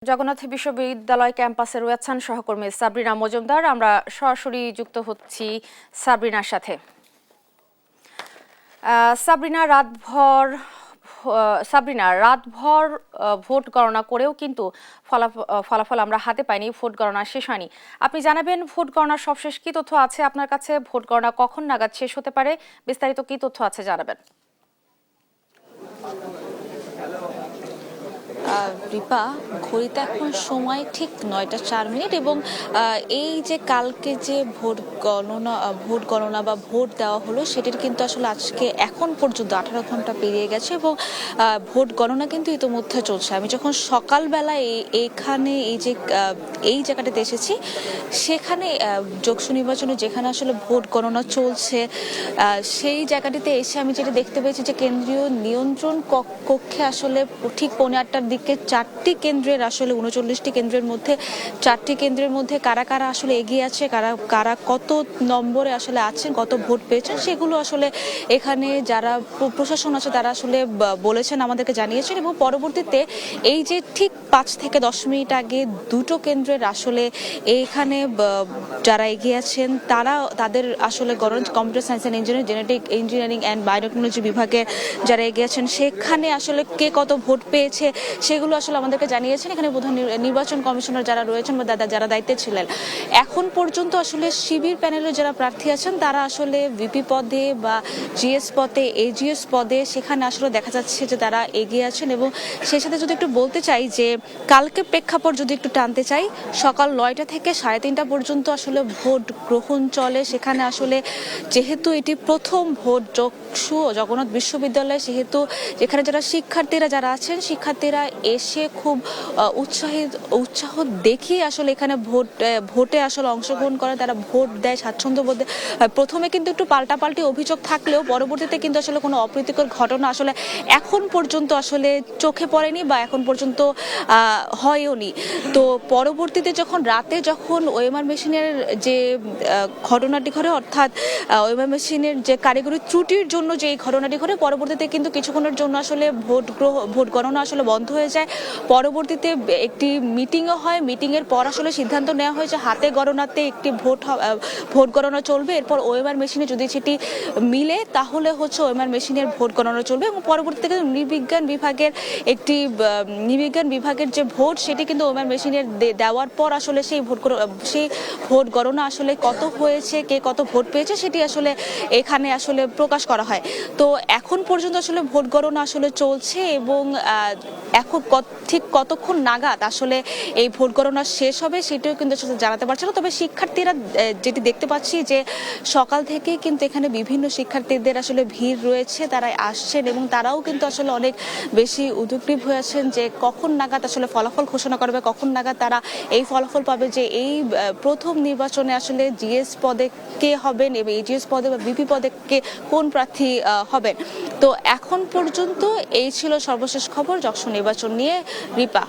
জগন্নাথ বিশ্ববিদ্যালয় ক্যাম্পাসে রয়েছেন সহকর্মী সাবরিনা মজুমদার। আমরা সরাসরি যুক্ত হচ্ছি সাবরিনার সাথে। সাবরিনা, রাতভর ভোট গণনা করেও কিন্তু ফলাফল আমরা হাতে পাইনি, ভোট গণনা শেষ হয়নি। আপনি জানাবেন ভোট গণনার সবশেষ কি তথ্য আছে আপনার কাছে? ভোট গণনা কখন নাগাদ শেষ হতে পারে? বিস্তারিত কি তথ্য আছে জানাবেন। রিপা, ঘড়িতে এখন সময় ঠিক 9টা 4 মিনিট এবং এই যে কালকে যে ভোট গণনা বা ভোট দেওয়া হলো সেটার কিন্তু আসলে আজকে এখন পর্যন্ত 18 ঘন্টা পেরিয়ে গেছে এবং ভোট গণনা কিন্তু ইতোমধ্যে চলছে। আমি যখন সকালবেলা এইখানে এই জায়গাটাতে এসেছি, সেখানে যোগসু নির্বাচনে যেখানে আসলে ভোট গণনা চলছে সেই জায়গাটিতে এসে আমি যেটা দেখতে পেয়েছি যে কেন্দ্রীয় নিয়ন্ত্রণ কক্ষে আসলে ঠিক 8:15টার দিকে 4টি কেন্দ্রের আসলে 39টি কেন্দ্রের মধ্যে 4টি কেন্দ্রের মধ্যে কারা কারা আসলে এগিয়ে আছে, কারা কত নম্বরে আসলে আছেন, কত ভোট পেয়েছেন, সেগুলো আসলে এখানে যারা প্রশাসন আছে তারা আসলে বলেছেন, আমাদেরকে জানিয়েছেন। এবং পরবর্তীতে এই যে ঠিক 5 থেকে 10 মিনিট আগে দুটো কেন্দ্রের আসলে এইখানে যারা এগিয়ে আছেন তাদের আসলে computer science and engineering, genetic engineering and biotechnology বিভাগে যারা এগিয়ে আছেন সেখানে আসলে কে কত ভোট পেয়েছে সেগুলো আসলে আমাদেরকে জানিয়েছেন এখানে প্রধান নির্বাচন কমিশনার যারা রয়েছেন বা যারা দায়িত্বে ছিলেন। এখন পর্যন্ত আসলে শিবির প্যানেলের যারা প্রার্থী আছেন তারা আসলে ভিপি পদে বা জিএস পদে, এজিএস পদে সেখানে আসলে দেখা যাচ্ছে যে তারা এগিয়ে আছেন। এবং সেই সাথে যদি একটু বলতে চাই যে কালকে প্রেক্ষাপট যদি একটু টানতে চাই, সকাল 9টা থেকে 3:30 পর্যন্ত আসলে ভোট গ্রহণ চলে। সেখানে আসলে যেহেতু এটি প্রথম ভোট যোগসু জগন্নাথ বিশ্ববিদ্যালয়, সেহেতু এখানে যারা শিক্ষার্থীরা যারা আছেন শিক্ষার্থীরা এসে খুব উৎসাহ দেখিয়ে আসলে এখানে ভোটে আসলে অংশগ্রহণ করে, তারা ভোট দেয় স্বাচ্ছন্দ্য বোধে। প্রথমে কিন্তু একটু পাল্টাপাল্টি অভিযোগ থাকলেও পরবর্তীতে কিন্তু আসলে কোনো অপ্রীতিকর ঘটনা আসলে এখন পর্যন্ত আসলে চোখে পড়েনি বা এখন পর্যন্ত হয়ওনি। তো পরবর্তীতে যখন ওএমআর মেশিনের যে ঘটনাটি ঘটে, অর্থাৎ ওএমআর মেশিনের যে কারিগরি ত্রুটির জন্য যে এই ঘটনাটি ঘটে, পরবর্তীতে কিন্তু কিছুক্ষণের জন্য আসলে ভোট গণনা আসলে বন্ধ হয়ে যায়। পরবর্তীতে একটি মিটিংও হয়, মিটিংয়ের পর আসলে সিদ্ধান্ত নেওয়া হয় যে হাতে গণনাতে একটি ভোট গণনা চলবে। এরপর ওএমআর মেশিনে যদি সেটি মিলে তাহলে ওএমআর মেশিনের ভোট গণনা চলবে। এবং পরবর্তীতে নৃবিজ্ঞান বিভাগের যে ভোট সেটি কিন্তু ওএমআর মেশিনের দেওয়ার পর আসলে সেই ভোট গণনা আসলে কত হয়েছে, কে কত ভোট পেয়েছে সেটি আসলে এখানে আসলে প্রকাশ করা হয়। তো এখন পর্যন্ত আসলে ভোট গণনা আসলে চলছে এবং এখন ঠিক কতক্ষণ নাগাদ আসলে এই ভোট গণনা শেষ হবে সেটাও কিন্তু আসলে জানাতে পারছে না। তবে শিক্ষার্থীরা যেটি দেখতে পাচ্ছি যে সকাল থেকেই কিন্তু এখানে বিভিন্ন শিক্ষার্থীদের আসলে ভিড় রয়েছে, তারা আসছেন এবং তারাও কিন্তু আসলে অনেক বেশি উদ্গ্রীব হয়ে আছেন যে কখন নাগাদ আসলে ফলাফল ঘোষণা করবে, কখন নাগাদ তারা এই ফলাফল পাবে যে এই প্রথম নির্বাচনে আসলে জিএস পদে কে হবেন এবং এজিএস পদে বা ভিপি পদে কে কোন প্রার্থী হবেন। তো এখন পর্যন্ত এই ছিল সর্বশেষ খবর যোগসু নির্বাচন নিয়ে। রিপা।